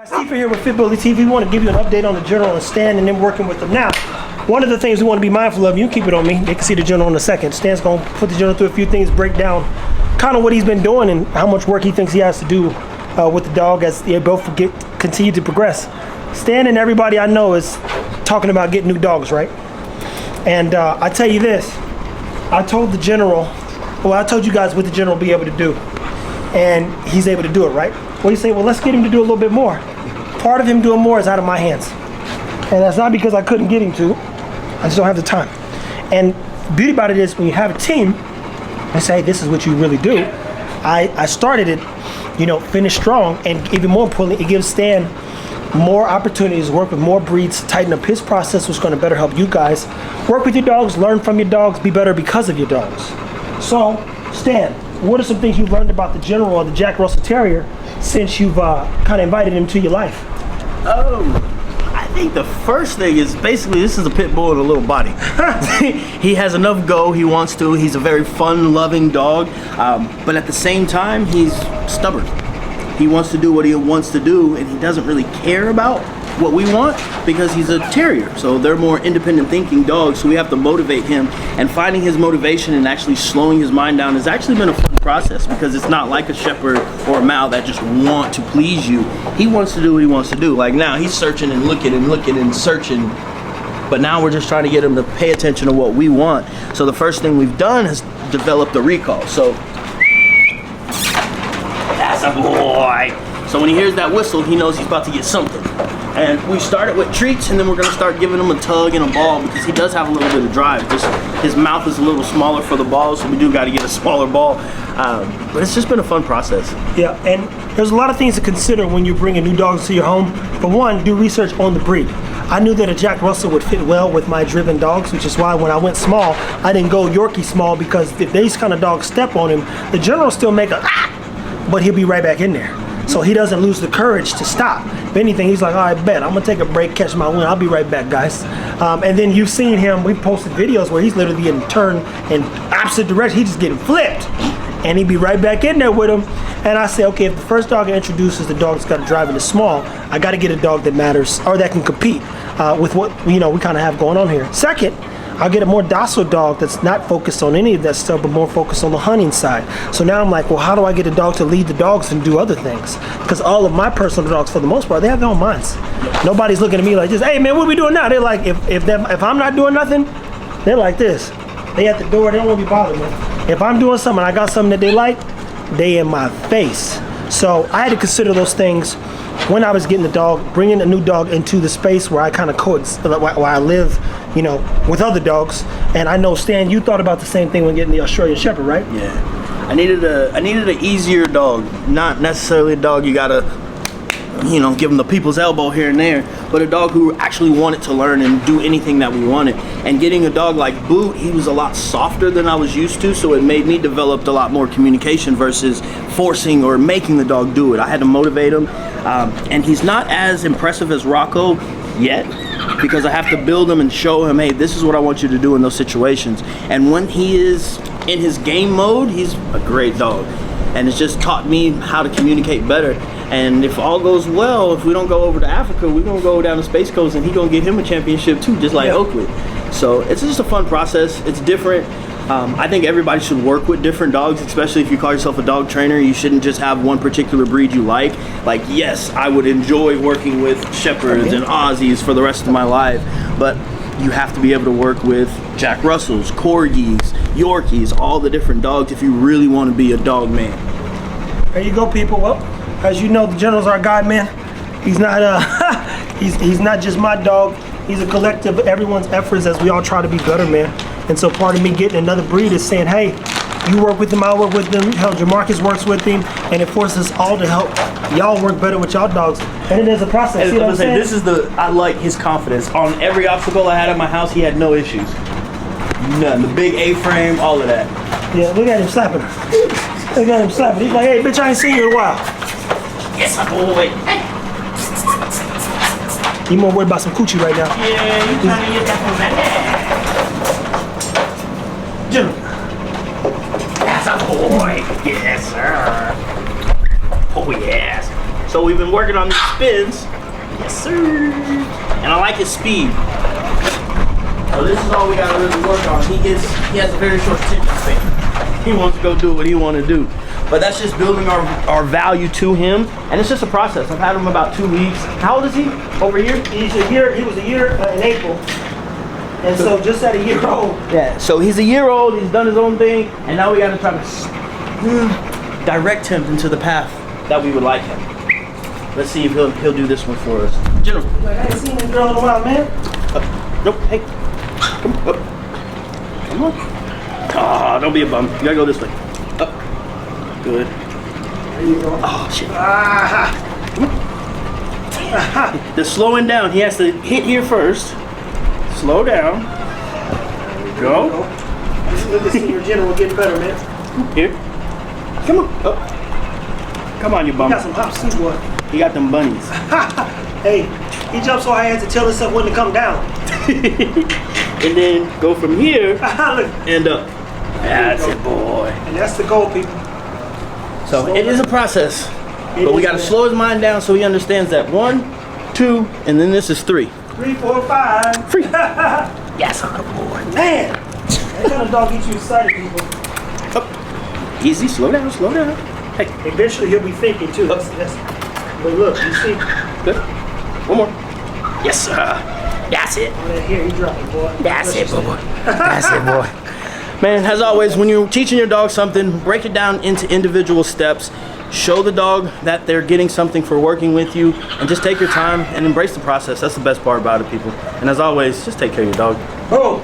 Steve here with Fitbility TV. We want to give you an update on the general and Stan and then working with them. Now, one of the things we want to be mindful of, you keep it on me, they can see the general in a second. Stan's going to put the general through a few things, break down kind of what he's been doing and how much work he thinks he has to do with the dog as they both continue to progress. Stan and everybody I know is talking about getting new dogs, right? And I tell you this, I told the general, well, I told you guys what the general will be able to do. And he's able to do it, right? Well, you say, well, let's get him to do a little bit more. Part of him doing more is out of my hands. And that's not because I couldn't get him to. I just don't have the time. And the beauty about it is when you have a team and say, hey, this is what you really do. I started it, finish strong. And even more importantly, it gives Stan more opportunities to work with more breeds, tighten up his process, which is going to better help you guys. Work with your dogs, learn from your dogs, be better because of your dogs. So, Stan, what are some things you've learned about the general or the Jack Russell Terrier since you've kind of invited him to your life? I think the first thing is basically this is a pit bull in a little body. He has enough go, he wants to. He's a very fun-loving dog, but at the same time, he's stubborn. He wants to do what he wants to do, and he doesn't really care about what we want because he's a terrier. So they're more independent thinking dogs, so we have to motivate him. And finding his motivation and actually slowing his mind down has actually been a fun process because it's not like a shepherd or a Mal that just want to please you. He wants to do what he wants to do. Like now, he's searching and looking and searching. But now we're just trying to get him to pay attention to what we want. So the first thing we've done is developed a recall. So that's a boy. So when he hears that whistle, he knows he's about to get something. And we started with treats, and then we're gonna start giving him a tug and a ball because he does have a little bit of drive. Just his mouth is a little smaller for the ball, so we do got to get a smaller ball. But it's just been a fun process. Yeah, and there's a lot of things to consider when you bring a new dog to your home. For one, do research on the breed. I knew that a Jack Russell would fit well with my driven dogs, which is why when I went small, I didn't go Yorkie small because if these kind of dogs step on him, the general still make a but he'll be right back in there. So he doesn't lose the courage to stop. If anything, he's like, all right, bet, I'm gonna take a break, catch my win, I'll be right back, guys. And then you've seen him, we've posted videos where he's literally getting turned in opposite direction, he's just getting flipped. And he'd be right back in there with him. And I say, okay, if the first dog I introduce is the dog that's got to drive and is small, I gotta get a dog that matters, or that can compete with what we kind of have going on here. Second, I'll get a more docile dog that's not focused on any of that stuff, but more focused on the hunting side. So now I'm like, well, how do I get a dog to lead the dogs and do other things? Because all of my personal dogs, for the most part, they have their own minds. Nobody's looking at me like this, hey man, what are we doing now? They're like, if I'm not doing nothing, they're like this. They at the door, they don't want to be bothered, man. If I'm doing something, I got something that they like, they in my face. So I had to consider those things when I was getting the dog, bringing a new dog into the space where I kind of where I live, with other dogs. And I know, Stan, you thought about the same thing when getting the Australian Shepherd, right? Yeah, I needed an easier dog, not necessarily a dog you gotta, give him the people's elbow here and there, but a dog who actually wanted to learn and do anything that we wanted. And getting a dog like Boot, he was a lot softer than I was used to, so it made me develop a lot more communication versus forcing or making the dog do it. I had to motivate him, and he's not as impressive as Rocco yet, because I have to build him and show him, hey, this is what I want you to do in those situations. And when he is in his game mode, he's a great dog. And it's just taught me how to communicate better. And if all goes well, if we don't go over to Africa, we're gonna go down to Space Coast and he's gonna get him a championship too, just like Oakley. So it's just a fun process. It's different. I think everybody should work with different dogs, especially if you call yourself a dog trainer. You shouldn't just have one particular breed you like. Like, yes, I would enjoy working with Shepherds and Aussies for the rest of my life, but you have to be able to work with Jack Russells, Corgis, Yorkies, all the different dogs if you really want to be a dog man. There you go, people. Well, as you know, the General's our guy, man. He's not he's not just my dog. He's a collective of everyone's efforts as we all try to be better, man. And so part of me getting another breed is saying, hey, you work with him, I work with them, hell, Jamarcus works with him, and it forces us all to help y'all work better with y'all dogs. And it is a process. See what I'm saying? I like his confidence. On every obstacle I had at my house, he had no issues. None. The big A-frame, all of that. Yeah, look at him slapping her. Look at him slapping. He's like, hey, bitch, I ain't seen you in a while. Yes, boy. You more worried about some coochie right now. Yeah, you trying to get that from that. General. That's a boy. Yes, sir. Oh, yes. So we've been working on these spins. Yes, sir. And I like his speed. So this is all we gotta really work on. He has a very short attention span. He wants to go do what he want to do. But that's just building our value to him. And it's just a process. I've had him about 2 weeks. How old is he? Over a year? He was a year in April. And so just at a year old. Yeah, so he's a year old, he's done his own thing, and now we gotta try to direct him into the path that we would like him. Let's see if he'll do this one for us. General. Like, I ain't seen this girl in a while, man. Nope, hey. Come on. Up. Come on. Ah, don't be a bum. You gotta go this way. Up. Good. There you go. Oh, shit. Ah. The slowing down, he has to hit here first. Slow down. Go. Look at Senior General getting better, man. Here. Come on. Up. Come on, you bum. You got some hops too, boy. He got them bunnies. Hey, he jumped so high I had to tell himself when to come down. And then go from here Look. and up. That's it, boy. And that's the goal, people. So Slow it is a down. process, It but we is, got to man. slow his mind down so he understands that 1, 2, and then this is 3. 3, 4, 5. Free. Yes, boy. Man, that kind of dog gets you excited, people. Up. Easy. Slow down. Slow down. Hey. Eventually he'll be thinking too. But look, you see, Good. One more. Yes, sir. That's it. on that here he dropping, boy. That's it, boy. That's it, boy. Man, as always, when you're teaching your dog something, break it down into individual steps. Show the dog that they're getting something for working with you, and just take your time and embrace the process. That's the best part about it, people. And as always, just take care of your dog. Boom.